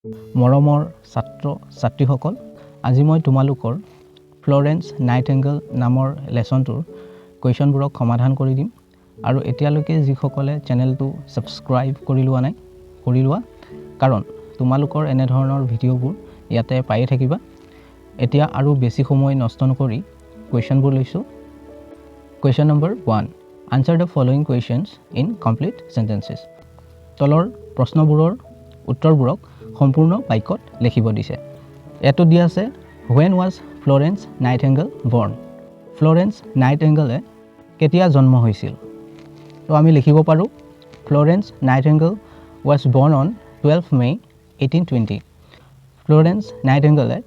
মৰমৰ ছাত্ৰ ছাত্ৰীসকল, আজি মই তোমালোকৰ ফ্লৰেন্স নাইটিঙ্গেল নামৰ লেসনটোৰ কুৱেশ্যনবোৰক সমাধান কৰি দিম আৰু এতিয়ালৈকে যিসকলে চেনেলটো সাবস্ক্ৰাইব কৰি লোৱা নাই কৰি লোৱা, কাৰণ তোমালোকৰ এনে ধৰণৰ ভিডিঅ'বোৰ ইয়াতে পাই থাকিবা। এতিয়া আৰু বেছি সময় নষ্ট নকৰি কুৱেশ্যনবোৰ লৈছো। Question number 1, answer the following questions in complete sentences. তলৰ প্ৰশ্নবোৰৰ উত্তৰবোৰক সম্পূৰ্ণ বাক্যত লিখিব দিছে। এটো দিয়া আছে, when was Florence Nightingale born? Florence Nightingale কেতিয়া জন্ম হৈছিল? তো আমি লিখিব পাৰো, Florence Nightingale was born on 12 May 1820. Florence Nightingale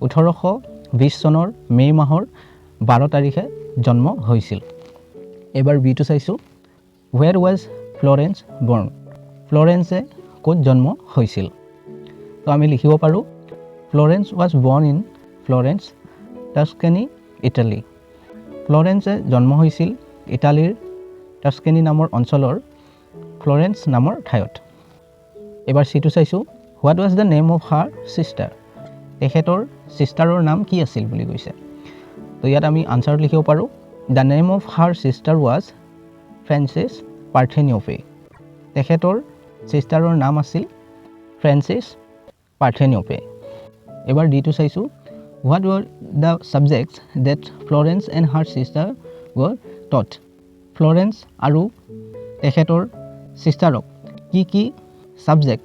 1820 চনৰ মে মাহৰ 12 তাৰিখে জন্ম হৈছিল। এবাৰ বিটো চাইছো, where was Florence born? Florence ক'ত জন্ম হৈছিল? তো আমি লিখিব পাৰো, Florence was born in Florence, Tuscany, Italy. Florence জন্ম হৈছিল ইটালীৰ টাস্কেনি নামৰ অঞ্চলৰ ফ্লৰেন্স নামৰ ঠাইত। এবাৰ সিটো চাইছো, what was the name of her sister? তেখেতৰ সিষ্টাৰৰ নাম কি আছিল বুলি কৈছে। তো ইয়াত আমি আনসাৰ লিখিব পাৰো, the name of her sister was Frances Parthenope. তেখেতৰ সিষ্টাৰৰ নাম আছিল ফ্ৰেন্সিছ পাৰ্থেনিওপে। এবাৰ ডিটো চাইছো, what were the subjects that Florence and her sister were taught? Florence আৰু তেখেতৰ সিষ্টাৰক কি কি সাবজেক্ট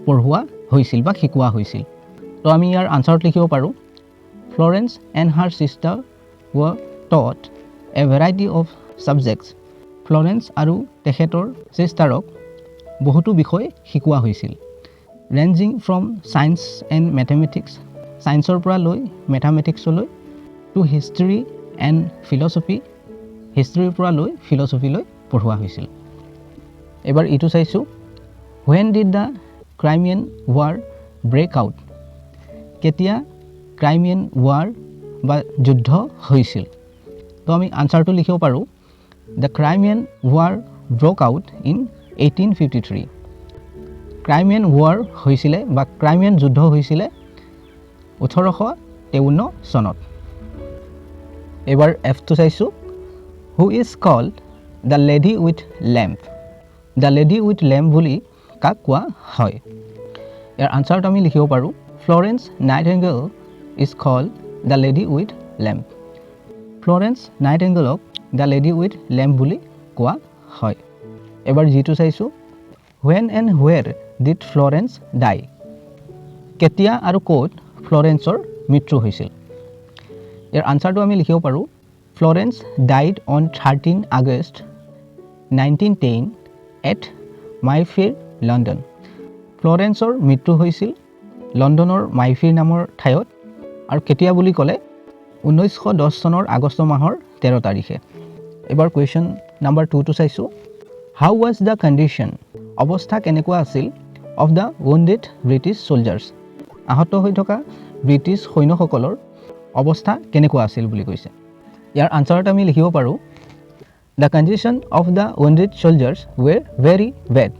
পঢ়োৱা হৈছিল বা শিকোৱা হৈছিল? তো আমি ইয়াৰ আনসাৰত লিখিব পাৰো, Florence and her sister were taught a variety of subjects. Florence আৰু তেখেতৰ সিষ্টাৰক বহুতো বিষয় শিকোৱা হৈছিল, ranging from science and mathematics, সায়েন্সৰ পৰা লৈ মেথামেটিক্সলৈ, টু হিষ্ট্ৰী এণ্ড ফিলচফি, হিষ্ট্ৰীৰ পৰা লৈ ফিলচফিলৈ পঢ়োৱা হৈছিল। এবাৰ ইটো চাইছো, when did the Crimean War break out? কেতিয়া ক্ৰাইমিয়ান ৱাৰ বা যুদ্ধ হৈছিল? তো আমি আনসাৰটো লিখিব পাৰো, the Crimean War broke out in 1853. ক্ৰাইমিয়ান war হৈছিলে বা ক্ৰাইমিয়ান যুদ্ধ হৈছিলে 1853 চনত। এবাৰ এফটো চাইছো, who is called the lady with lamp? the lady with lamp বুলি কাক কোৱা হয়? ইয়াৰ আনসাৰটো আমি লিখিব পাৰো, Florence Nightingale is called the lady with lamp. Florence Nightingaleক the lady with lamp বুলি কোৱা হয়। এবাৰ জিটো চাইছো, when and where did Florence die? কেতিয়া আৰু ক'ত ফ্লৰেন্সৰ মৃত্যু হৈছিল? ইয়াৰ আনসাৰটো আমি লিখিব পাৰো, Florence died on 13 August 1910 at Mayfair, London. ফ্লৰেন্সৰ মৃত্যু হৈছিল লণ্ডনৰ মাইফেৰ নামৰ ঠাইত আৰু কেতিয়া বুলি ক'লে 1910 চনৰ আগষ্ট মাহৰ 13 তাৰিখে। এবাৰ কুৱেশ্যন নাম্বাৰ 2 টো চাইছো, how was the condition? অৱস্থা কেনেকুৱা আছিল of the wounded British soldiers? আহত হৈ থকা ব্ৰিটিছ সৈন্যসকলৰ অৱস্থা কেনেকুৱা আছিল বুলি কৈছে। ইয়াৰ আনসাৰত আমি লিখিব পাৰো, the condition of the wounded soldiers were very bad.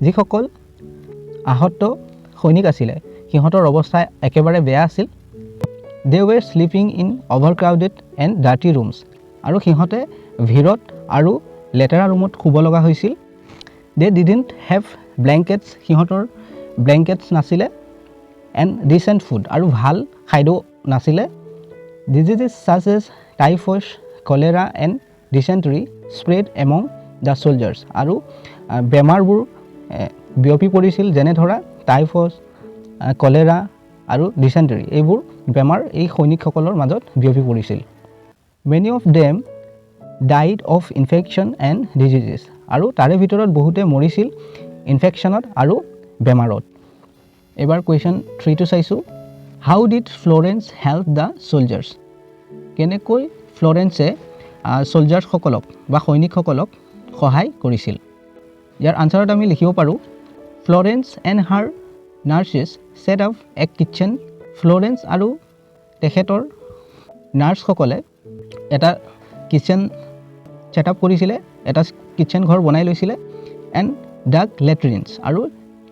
যিসকল আহত সৈনিক আছিলে সিহঁতৰ অৱস্থা একেবাৰে বেয়া আছিল। they were sleeping in overcrowded and dirty rooms. আৰু সিহঁতে ভিৰত আৰু লেতেৰা ৰুমত শুব লগা হৈছিল। they didn't have blankets. সিহঁতৰ ব্লেংকেটছ নাছিলে। and decent food. আৰু ভাল খাদ্য নাছিলে। diseases such as typhoid, cholera and dysentery spread among the soldiers. আৰু বেমাৰবোৰ বিয়পি পৰিছিল, যেনে ধৰা টাইফয়েড, কলেৰা আৰু ডিসেন্ট্ৰি। এইবোৰ বেমাৰ এই সৈনিকসকলৰ মাজত বিয়পি পৰিছিল। many of them died of infection and diseases. আৰু তাৰে ভিতৰত বহুতে মৰিছিল ইনফেকশ্যনত আৰু বেমাৰত। এবাৰ কুৱেশ্যন 3 টো চাইছো, how did Florence help the soldiers? কেনেকৈ ফ্লৰেন্সে soldiers-সকলক বা সৈনিকসকলক সহায় কৰিছিল? ইয়াৰ আনসাৰত আমি লিখিব পাৰো, Florence and her nurses set up a kitchen. Florence আৰু তেখেতৰ নাৰ্ছসকলে এটা কিচেন সেট আপ কৰিছিলে, এটা কিচেন ঘৰ বনাই লৈছিলে, এণ্ড ডাগ লেট্ৰিনছ আৰু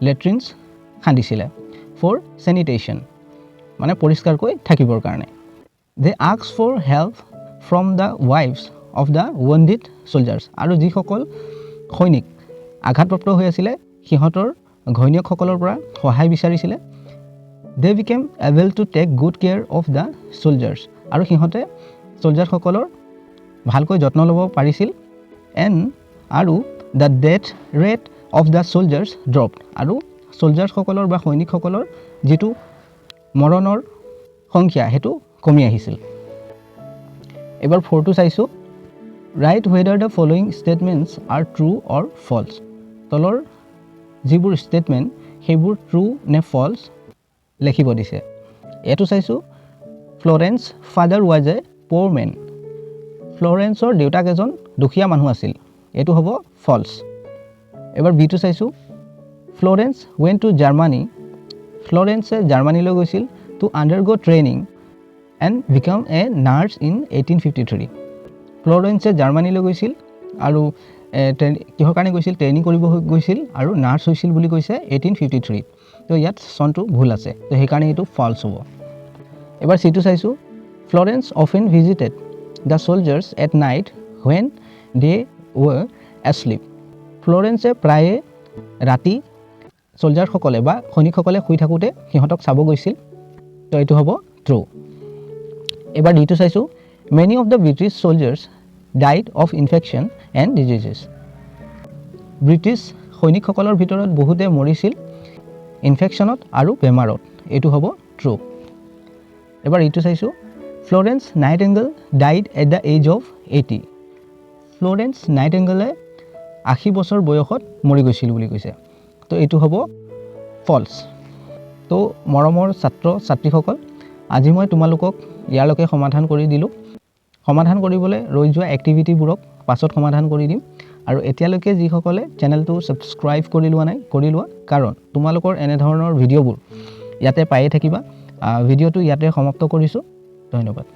লেট্ৰিনছ খান্দিছিলে। ফৰ চেনিটেশ্যন মানে পৰিষ্কাৰকৈ থাকিবৰ কাৰণে they ask for help from the ৱাইফছ অফ দ্য wounded soldiers আৰু যিসকল সৈনিক আঘাতপ্ৰাপ্ত হৈ আছিলে সিহঁতৰ ঘৈণীয়েকসকলৰ পৰা সহায় বিচাৰিছিলে দে became able to take good care of the soldiers আৰু সিহঁতে চলজাৰসকলৰ ভালকৈ যত্ন ল'ব পাৰিছিল এণ্ড আৰু the death rate of the soldiers ড্ৰপড আৰু চলজাৰসকলৰ বা সৈনিকসকলৰ যিটো মৰণৰ সংখ্যা সেইটো কমি আহিছিল এবাৰ 4টো চাইছোঁ write whether the following statements are true or false তলৰ যিবোৰ ষ্টেটমেণ্ট সেইবোৰ ট্ৰু নে ফল্ছ লিখিব দিছে এইটো চাইছোঁ Florence father was a poor man ফ্লৰেন্সৰ দেউতাক এজন দুখীয়া মানুহ আছিল এইটো হ'ব ফল্ছ এবাৰ বিটো চাইছোঁ ফ্লৰেন্স ৱেণ্ট টু জাৰ্মানী ফ্লৰেন্সে জাৰ্মানীলৈ গৈছিল to undergo' training and become a nurse in 1853 ফ্লৰেন্সে জাৰ্মানীলৈ গৈছিল আৰু কিহৰ কাৰণে গৈছিল ট্ৰেইনিং কৰিব গৈছিল আৰু নাৰ্ছ হৈছিল বুলি কৈছে 1853 তো ইয়াত চনটো ভুল আছে তো সেইকাৰণে এইটো ফল্ছ হ'ব এবাৰ চিটো চাইছোঁ Florence often visited the soldiers at night when they were asleep ফ্লৰেন্সে প্ৰায়ে ৰাতি চলজাৰসকলে বা সৈনিকসকলে শুই থাকোঁতে সিহঁতক চাব গৈছিল তো এইটো হ'ব ট্ৰু এবাৰ ডিটো চাইছোঁ many of the British soldiers died of infection and diseases British সৈনিকসকলৰ ভিতৰত বহুতে মৰিছিল ইনফেকশ্যনত আৰু বেমাৰত এইটো হ'ব ট্ৰু এবাৰ এইটো চাইছোঁ Florence Nightingale died at the age of 80 Florence নাইটেংগেলে 80 বছৰ বয়সত মৰি গৈছিল বুলি কৈছে তো এইটো হ'ব ফল্ছ তো মৰমৰ ছাত্ৰ ছাত্ৰীসকল আজি মই তোমালোকক ইয়ালৈকে সমাধান কৰি দিলোঁ সমাধান কৰিবলৈ ৰৈ যোৱা এক্টিভিটিবোৰক পাছত সমাধান কৰি দিম আৰু এতিয়ালৈকে যিসকলে চেনেলটো ছাবস্ক্ৰাইব কৰি লোৱা নাই কৰি লোৱা কাৰণ তোমালোকৰ এনেধৰণৰ ভিডিঅ'বোৰ ইয়াতে পায়ে থাকিবা ভিডিঅ'টো ইয়াতে সমাপ্ত কৰিছোঁ ধন্যবাদ